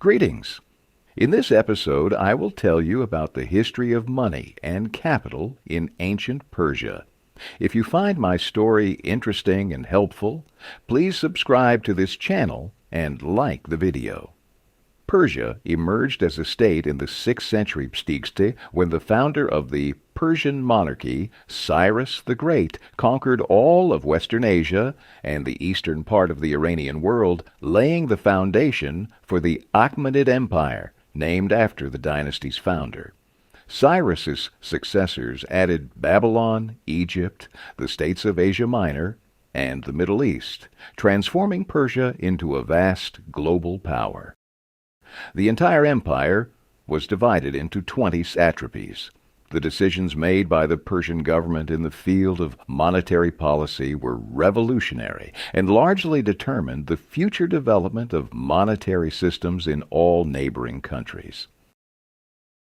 Greetings. In this episode, I will tell you about the history of money and capital in ancient Persia. If you find my story interesting and helpful, please subscribe to this channel and like the video. Persia emerged as a state in the 6th century BCE when the founder of the Persian monarchy, Cyrus the Great, conquered all of Western Asia and the eastern part of the Iranian world, laying the foundation for the Achaemenid Empire, named after the dynasty's founder. Cyrus's successors added Babylon, Egypt, the states of Asia Minor, and the Middle East, transforming Persia into a vast global power. The entire empire was divided into 20 satrapies. The decisions made by the Persian government in the field of monetary policy were revolutionary and largely determined the future development of monetary systems in all neighboring countries.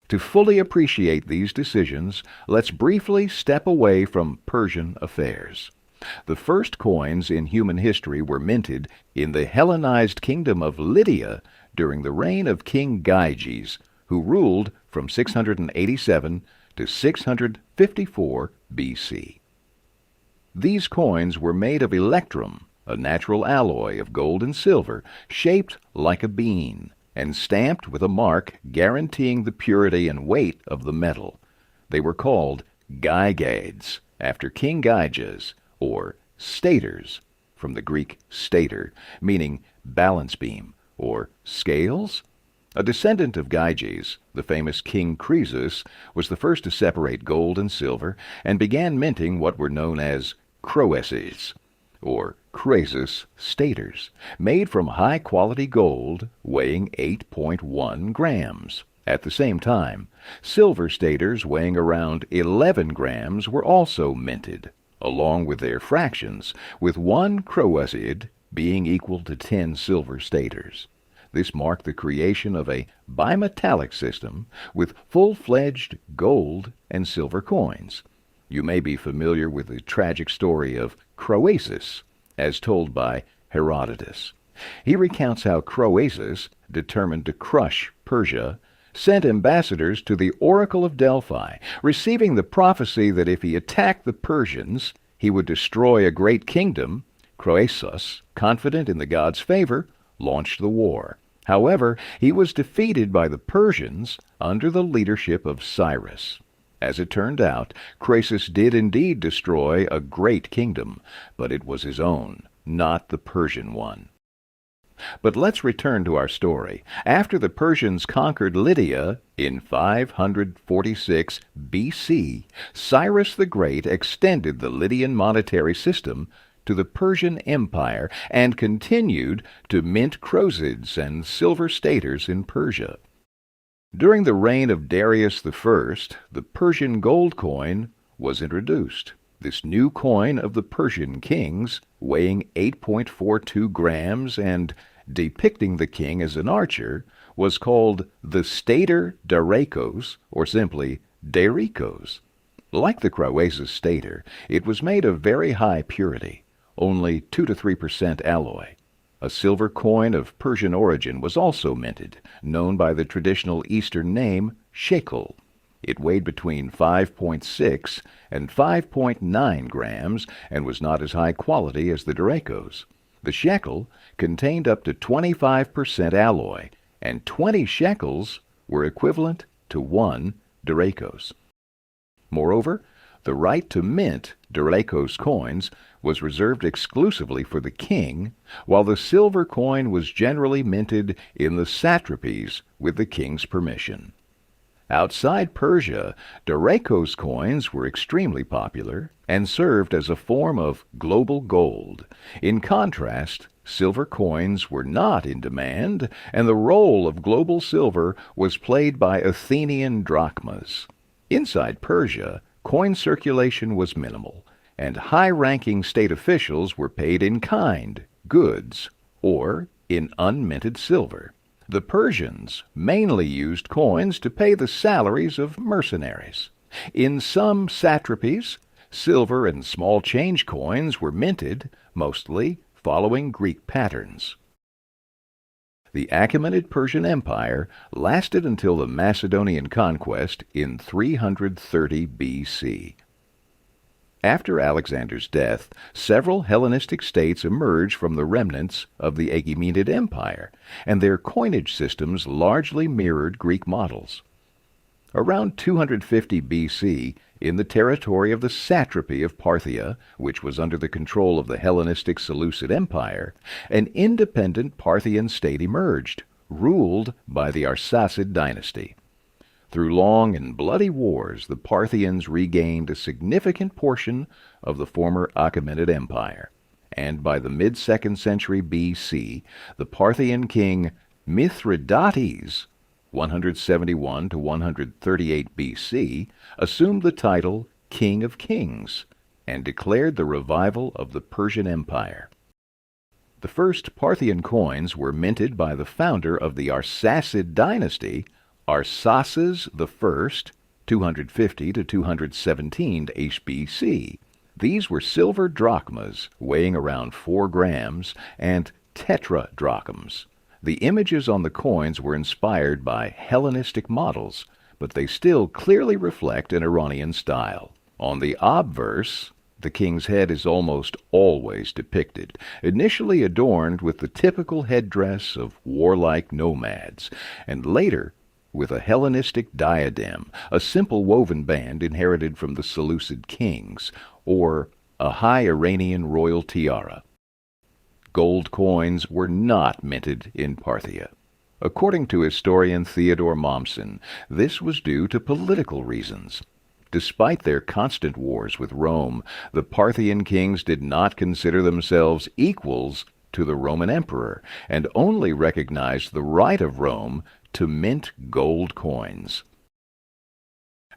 To fully appreciate these decisions, let's briefly step away from Persian affairs. The first coins in human history were minted in the Hellenized kingdom of Lydia during the reign of King Gyges, who ruled from 687 to 654 BC. These coins were made of electrum, a natural alloy of gold and silver, shaped like a bean, and stamped with a mark guaranteeing the purity and weight of the metal. They were called gygates, after King Gyges, or staters, from the Greek stator, meaning balance beam, or scales. A descendant of Gyges, the famous King Croesus, was the first to separate gold and silver and began minting what were known as croeses, or Croesus staters, made from high-quality gold weighing 8.1 grams. At the same time, silver staters weighing around 11 grams were also minted, along with their fractions, with 1 croesid being equal to 10 silver staters. This marked the creation of a bimetallic system with full-fledged gold and silver coins. You may be familiar with the tragic story of Croesus, as told by Herodotus. He recounts how Croesus, determined to crush Persia, sent ambassadors to the Oracle of Delphi, receiving the prophecy that if he attacked the Persians, he would destroy a great kingdom. Croesus, confident in the god's favor, launched the war. However, he was defeated by the Persians under the leadership of Cyrus. As it turned out, Croesus did indeed destroy a great kingdom, but it was his own, not the Persian one. But let's return to our story. After the Persians conquered Lydia in 546 BC, Cyrus the Great extended the Lydian monetary system to the Persian Empire and continued to mint crosids and silver staters in Persia. During the reign of Darius I, the Persian gold coin was introduced. This new coin of the Persian kings, weighing 8.42 grams and depicting the king as an archer, was called the stater dareikos, or simply dareikos. Like the Croesus stater, it was made of very high purity, only 2 to 3% alloy. A silver coin of Persian origin was also minted, known by the traditional Eastern name shekel. It weighed between 5.6 and 5.9 grams and was not as high quality as the dareikos. The shekel contained up to 25% alloy, and 20 shekels were equivalent to 1 dareikos. Moreover, the right to mint dareikos coins was reserved exclusively for the king, while the silver coin was generally minted in the satrapies with the king's permission. Outside Persia, dareikos coins were extremely popular and served as a form of global gold. In contrast, silver coins were not in demand, and the role of global silver was played by Athenian drachmas. Inside Persia, coin circulation was minimal, and high-ranking state officials were paid in kind, goods, or in unminted silver. The Persians mainly used coins to pay the salaries of mercenaries. In some satrapies, silver and small change coins were minted, mostly following Greek patterns. The Achaemenid Persian Empire lasted until the Macedonian conquest in 330 BC. After Alexander's death, several Hellenistic states emerged from the remnants of the Achaemenid Empire, and their coinage systems largely mirrored Greek models. Around 250 BC, in the territory of the satrapy of Parthia, which was under the control of the Hellenistic Seleucid Empire, an independent Parthian state emerged, ruled by the Sassanid dynasty. Through long and bloody wars, the Parthians regained a significant portion of the former Achaemenid Empire, and by the mid-2nd century BC, the Parthian king Mithridates, 171 to 138 BC, assumed the title King of Kings and declared the revival of the Persian Empire. The first Parthian coins were minted by the founder of the Sassanid dynasty, Arsaces I, 250 to 217 HBC. These were silver drachmas weighing around 4 grams and tetradrachms. The images on the coins were inspired by Hellenistic models, but they still clearly reflect an Iranian style. On the obverse, the king's head is almost always depicted, initially adorned with the typical headdress of warlike nomads, and later with a Hellenistic diadem, a simple woven band inherited from the Seleucid kings, or a high Iranian royal tiara. Gold coins were not minted in Parthia. According to historian Theodore Mommsen, this was due to political reasons. Despite their constant wars with Rome, the Parthian kings did not consider themselves equals to the Roman emperor, and only recognized the right of Rome to mint gold coins.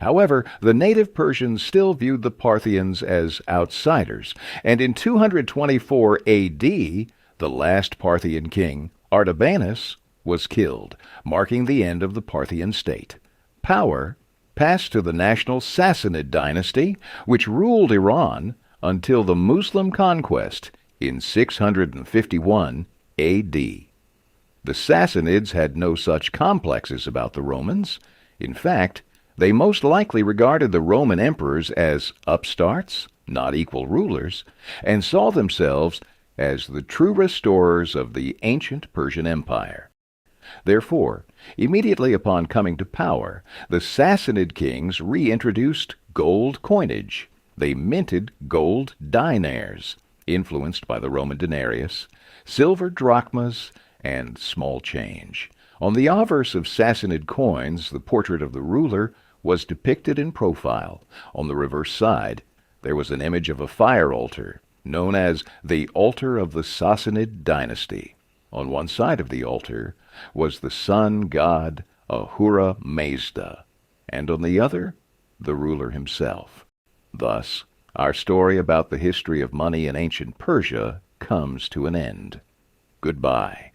However, the native Persians still viewed the Parthians as outsiders, and in 224 AD, the last Parthian king, Artabanus, was killed, marking the end of the Parthian state. Power passed to the national Sassanid dynasty, which ruled Iran until the Muslim conquest in 651 AD. The Sassanids had no such complexes about the Romans. In fact, they most likely regarded the Roman emperors as upstarts, not equal rulers, and saw themselves as the true restorers of the ancient Persian Empire. Therefore, immediately upon coming to power, the Sassanid kings reintroduced gold coinage. They minted gold dinars, influenced by the Roman denarius, silver drachmas, and small change. On the obverse of Sassanid coins, the portrait of the ruler was depicted in profile. On the reverse side, there was an image of a fire altar, known as the altar of the Sassanid dynasty. On one side of the altar was the sun god Ahura Mazda, and on the other, the ruler himself. Thus, our story about the history of money in ancient Persia comes to an end. Goodbye.